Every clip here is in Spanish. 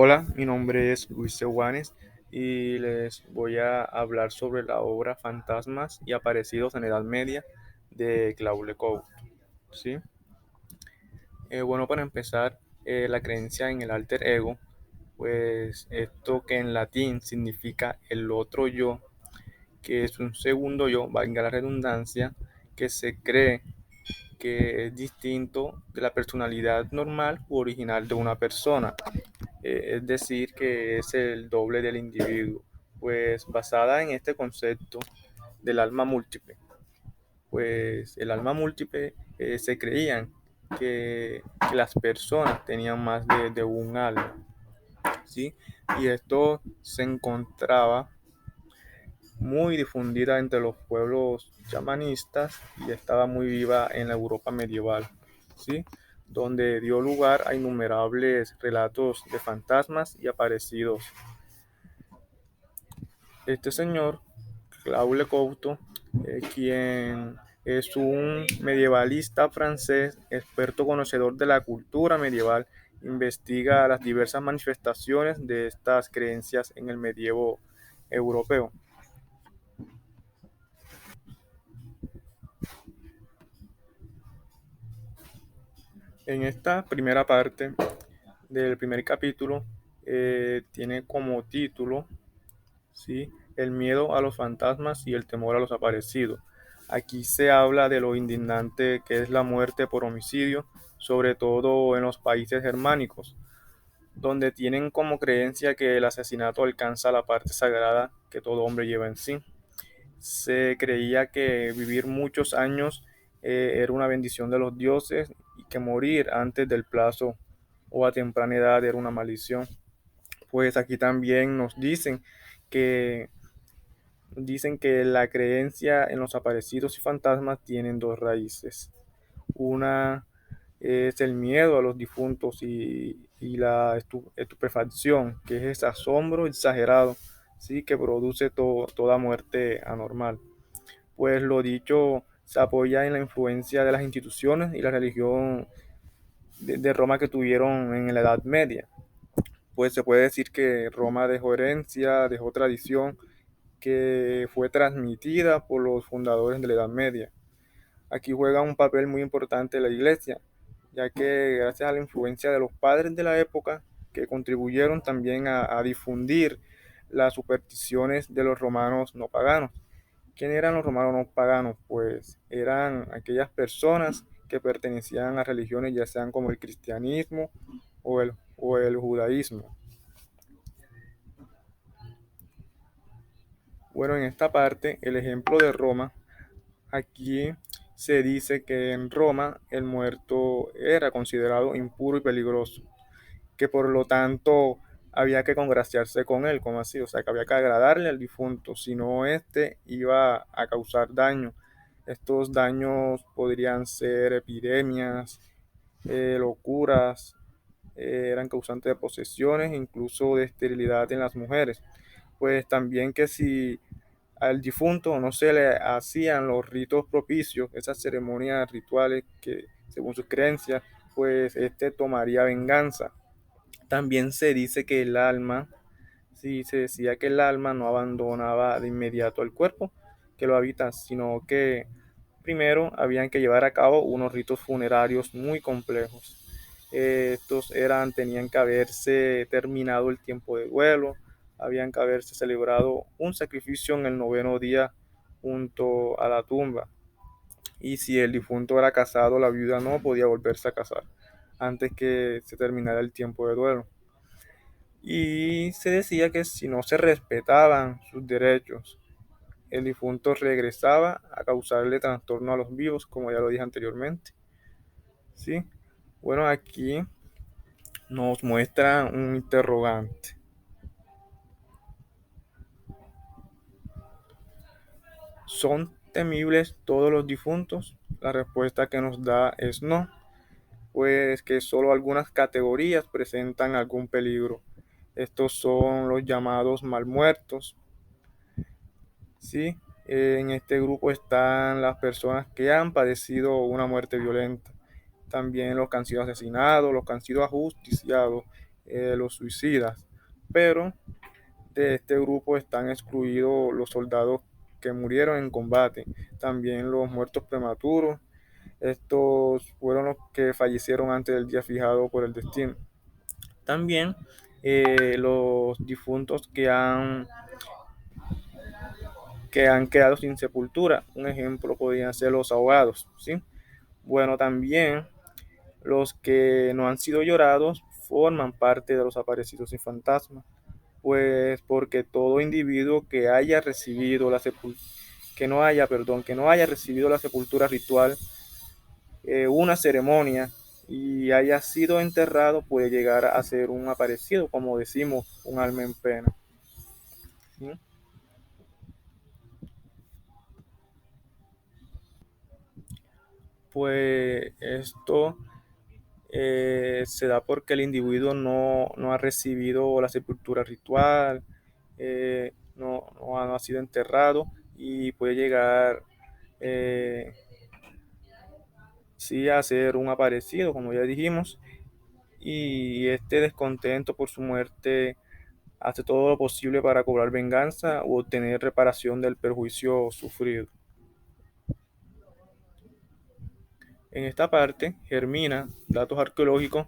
Hola, mi nombre es Luis Sewanes y les voy a hablar sobre la obra Fantasmas y Aparecidos en Edad Media de Claude Couto. ¿Sí? Bueno, para empezar, la creencia en el alter ego, pues esto que en latín significa el otro yo, que es un segundo yo, valga la redundancia, que se cree que es distinto de la personalidad normal u original de una persona. Es decir, que es el doble del individuo, pues basada en este concepto del alma múltiple, pues el alma múltiple se creían que las personas tenían más de un alma, ¿sí? Y esto se encontraba muy difundida entre los pueblos chamanistas y estaba muy viva en la Europa medieval, ¿sí? Donde dio lugar a innumerables relatos de fantasmas y aparecidos. Este señor, Claude Couto, quien es un medievalista francés, experto conocedor de la cultura medieval, investiga las diversas manifestaciones de estas creencias en el medievo europeo. En esta primera parte del primer capítulo tiene como título, ¿sí?, el miedo a los fantasmas y el temor a los aparecidos. Aquí se habla de lo indignante que es la muerte por homicidio, sobre todo en los países germánicos, donde tienen como creencia que el asesinato alcanza la parte sagrada que todo hombre lleva en sí. Se creía que vivir muchos años era una bendición de los dioses y que morir antes del plazo o a temprana edad era una maldición. Pues aquí también que dicen que la creencia en los aparecidos y fantasmas tienen dos raíces. Una es el miedo a los difuntos y la estupefacción, que es ese asombro exagerado, ¿sí?, que produce toda muerte anormal. Pues lo dicho se apoya en la influencia de las instituciones y la religión de Roma que tuvieron en la Edad Media. Pues se puede decir que Roma dejó herencia, dejó tradición que fue transmitida por los fundadores de la Edad Media. Aquí juega un papel muy importante la iglesia, ya que gracias a la influencia de los padres de la época, que contribuyeron también a difundir las supersticiones de los romanos no paganos. ¿Quién eran los romanos no paganos? Pues eran aquellas personas que pertenecían a religiones ya sean como el cristianismo o el judaísmo. Bueno, en esta parte, el ejemplo de Roma, aquí se dice que en Roma el muerto era considerado impuro y peligroso, que por lo tanto había que congraciarse con él, como así, o sea, que había que agradarle al difunto, si no este iba a causar daño. Estos daños podrían ser epidemias, locuras, eran causantes de posesiones, incluso de esterilidad en las mujeres. Pues también que si al difunto no se le hacían los ritos propicios, esas ceremonias rituales que según sus creencias, pues este tomaría venganza. También se dice que el alma, sí, se decía que el alma no abandonaba de inmediato el cuerpo que lo habita, sino que primero habían que llevar a cabo unos ritos funerarios muy complejos. Tenían que haberse terminado el tiempo de duelo, habían que haberse celebrado un sacrificio en el noveno día junto a la tumba. Y si el difunto era casado, la viuda no podía volverse a casar antes que se terminara el tiempo de duelo. Y se decía que si no se respetaban sus derechos, el difunto regresaba a causarle trastorno a los vivos, como ya lo dije anteriormente. ¿Sí? Bueno, aquí nos muestra un interrogante. ¿Son temibles todos los difuntos? La respuesta que nos da es no, pues que solo algunas categorías presentan algún peligro. Estos son los llamados malmuertos, ¿sí? En este grupo están las personas que han padecido una muerte violenta, también los que han sido asesinados, los que han sido ajusticiados, los suicidas, pero de este grupo están excluidos los soldados que murieron en combate, también los muertos prematuros. Estos fueron los que fallecieron antes del día fijado por el destino. También los difuntos que han quedado sin sepultura. Un ejemplo podrían ser los ahogados, ¿sí? Bueno, también los que no han sido llorados forman parte de los aparecidos y fantasmas, pues porque todo individuo que haya recibido la sepultura, que no haya recibido la sepultura ritual, una ceremonia y haya sido enterrado puede llegar a ser un aparecido, como decimos, un alma en pena. ¿Sí? Pues esto se da porque el individuo no ha recibido la sepultura ritual, no ha sido enterrado y puede llegar eh, sí a ser un aparecido, como ya dijimos, y este descontento por su muerte hace todo lo posible para cobrar venganza o obtener reparación del perjuicio sufrido. En esta parte, Germina, datos arqueológicos,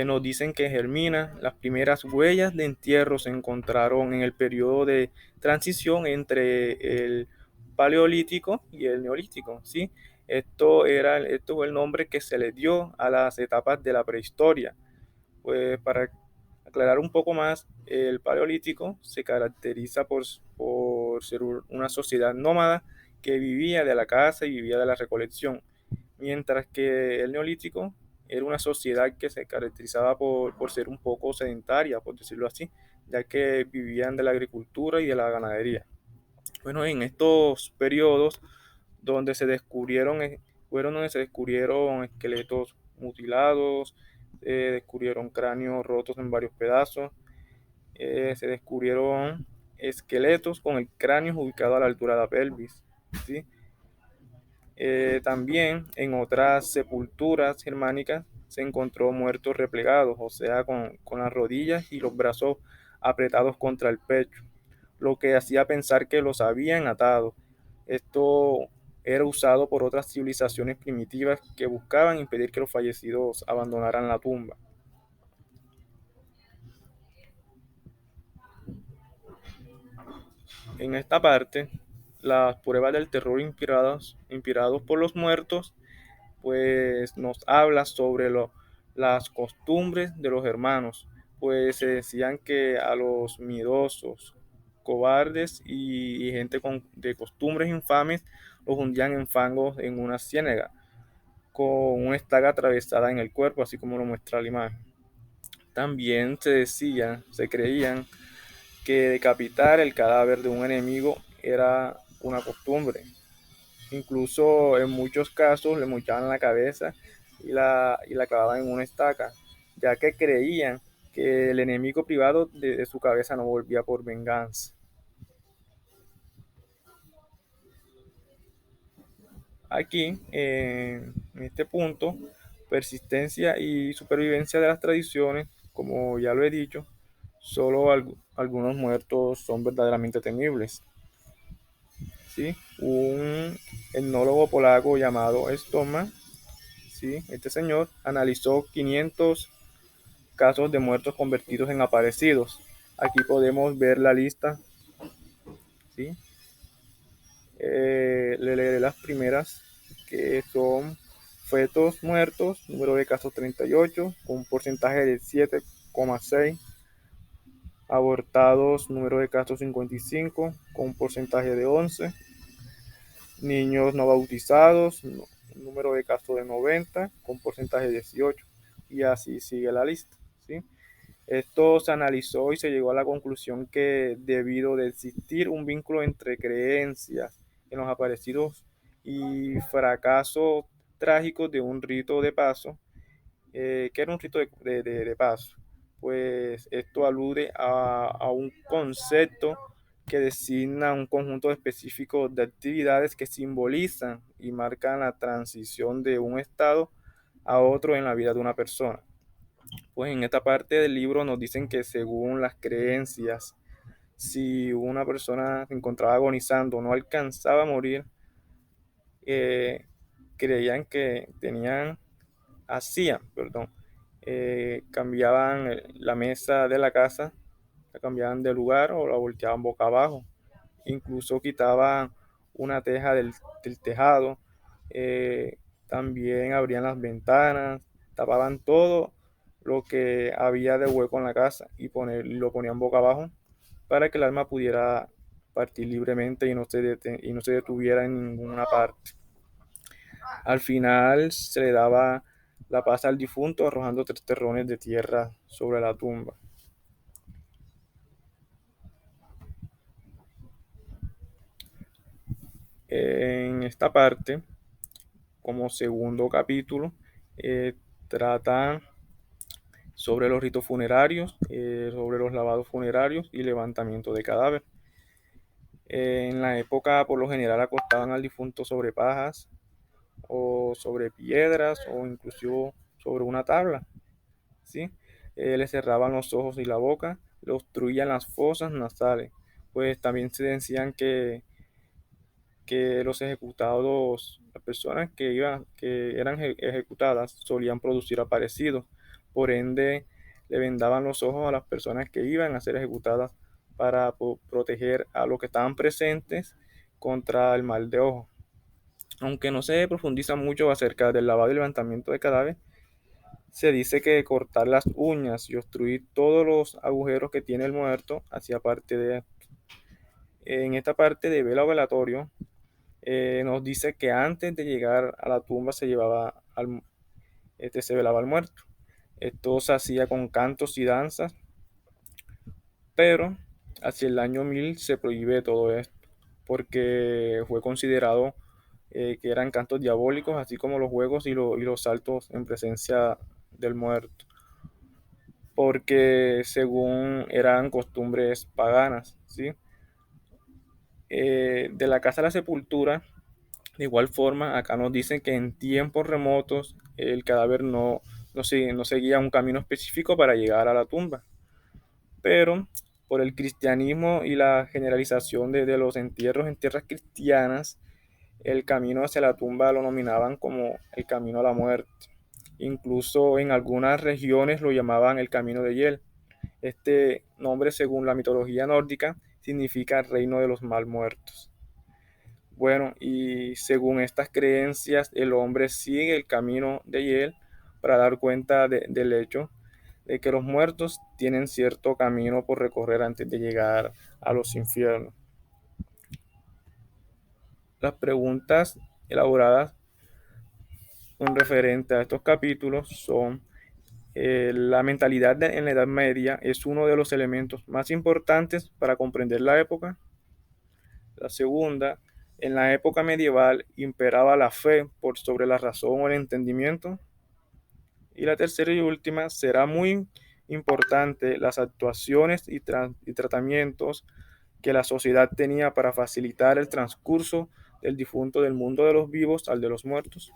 nos dicen que en Germina las primeras huellas de entierro se encontraron en el periodo de transición entre el Paleolítico y el Neolítico, ¿sí? Esto fue el nombre que se le dio a las etapas de la prehistoria. Pues para aclarar un poco más, el Paleolítico se caracteriza por ser una sociedad nómada que vivía de la caza y vivía de la recolección, mientras que el Neolítico era una sociedad que se caracterizaba por ser un poco sedentaria, por decirlo así, ya que vivían de la agricultura y de la ganadería. Bueno, en estos periodos donde se descubrieron, fueron donde se descubrieron esqueletos mutilados, descubrieron cráneos rotos en varios pedazos, se descubrieron esqueletos con el cráneo ubicado a la altura de la pelvis, ¿sí? También en otras sepulturas germánicas se encontró muertos replegados, o sea, con las rodillas y los brazos apretados contra el pecho, lo que hacía pensar que los habían atado. Esto era usado por otras civilizaciones primitivas que buscaban impedir que los fallecidos abandonaran la tumba. En esta parte, las pruebas del terror inspirados por los muertos pues nos habla sobre las costumbres de los hermanos, pues se decían que a los miedosos, cobardes y gente de costumbres infames los hundían en fangos en una ciénaga, con una estaca atravesada en el cuerpo, así como lo muestra la imagen. También se creían que decapitar el cadáver de un enemigo era una costumbre. Incluso en muchos casos le mochaban la cabeza y la clavaban en una estaca, ya que creían que el enemigo privado de su cabeza no volvía por venganza. Aquí, en este punto, persistencia y supervivencia de las tradiciones, como ya lo he dicho, solo algunos muertos son verdaderamente temibles. ¿Sí? Un etnólogo polaco llamado Stoma, ¿sí? Este señor analizó 500 casos de muertos convertidos en aparecidos. Aquí podemos ver la lista, ¿sí? Le leeré las primeras, que son fetos muertos, número de casos 38, con un porcentaje de 7,6. Abortados, número de casos 55, con un porcentaje de 11. Niños no bautizados, número de casos de 90, con porcentaje de 18. Y así sigue la lista, ¿sí? Esto se analizó y se llegó a la conclusión que debido de existir un vínculo entre creencias en los aparecidos y fracasos trágicos de un rito de paso, que era un rito de paso, pues esto alude a un concepto que designa un conjunto específico de actividades que simbolizan y marcan la transición de un estado a otro en la vida de una persona. Pues en esta parte del libro nos dicen que según las creencias, si una persona se encontraba agonizando o no alcanzaba a morir, eh, creían que perdón, cambiaban la mesa de la casa, la cambiaban de lugar o la volteaban boca abajo. Incluso quitaban una teja del tejado, también abrían las ventanas, tapaban todo lo que había de hueco en la casa y lo ponían boca abajo para que el alma pudiera partir libremente y no se detuviera en ninguna parte. Al final se le daba la paz al difunto arrojando 3 terrones de tierra sobre la tumba. En esta parte, como segundo capítulo, trata sobre los ritos funerarios, sobre los lavados funerarios y levantamiento de cadáver. En la época, por lo general, acostaban al difunto sobre pajas o sobre piedras o incluso sobre una tabla, ¿sí? Le cerraban los ojos y la boca, le obstruían las fosas nasales, pues también se decían que los ejecutados, las personas que eran ejecutadas, solían producir aparecidos. Por ende, le vendaban los ojos a las personas que iban a ser ejecutadas para proteger a los que estaban presentes contra el mal de ojo. Aunque no se profundiza mucho acerca del lavado y levantamiento de cadáveres, se dice que cortar las uñas y obstruir todos los agujeros que tiene el muerto hacía parte de... En esta parte de vela velatorio, nos dice que antes de llegar a la tumba se velaba al muerto. Esto se hacía con cantos y danzas, pero hacia el año 1000 se prohíbe todo esto, porque fue considerado que eran cantos diabólicos, así como los juegos y los saltos en presencia del muerto, porque según eran costumbres paganas, ¿sí? De la casa a la sepultura. De igual forma, acá nos dicen que en tiempos remotos el cadáver no seguía un camino específico para llegar a la tumba, pero por el cristianismo y la generalización de los entierros en tierras cristianas, el camino hacia la tumba lo nominaban como el camino a la muerte. Incluso en algunas regiones lo llamaban el camino de Hiel. Este nombre, según la mitología nórdica, significa reino de los mal muertos. Bueno, y según estas creencias, el hombre sigue el camino de Hiel para dar cuenta del hecho de que los muertos tienen cierto camino por recorrer antes de llegar a los infiernos. Las preguntas elaboradas con referente a estos capítulos son: la mentalidad en la Edad Media es uno de los elementos más importantes para comprender la época. La segunda, en la época medieval imperaba la fe por sobre la razón o el entendimiento. Y la tercera y última, será muy importante las actuaciones y tratamientos que la sociedad tenía para facilitar el transcurso del difunto del mundo de los vivos al de los muertos.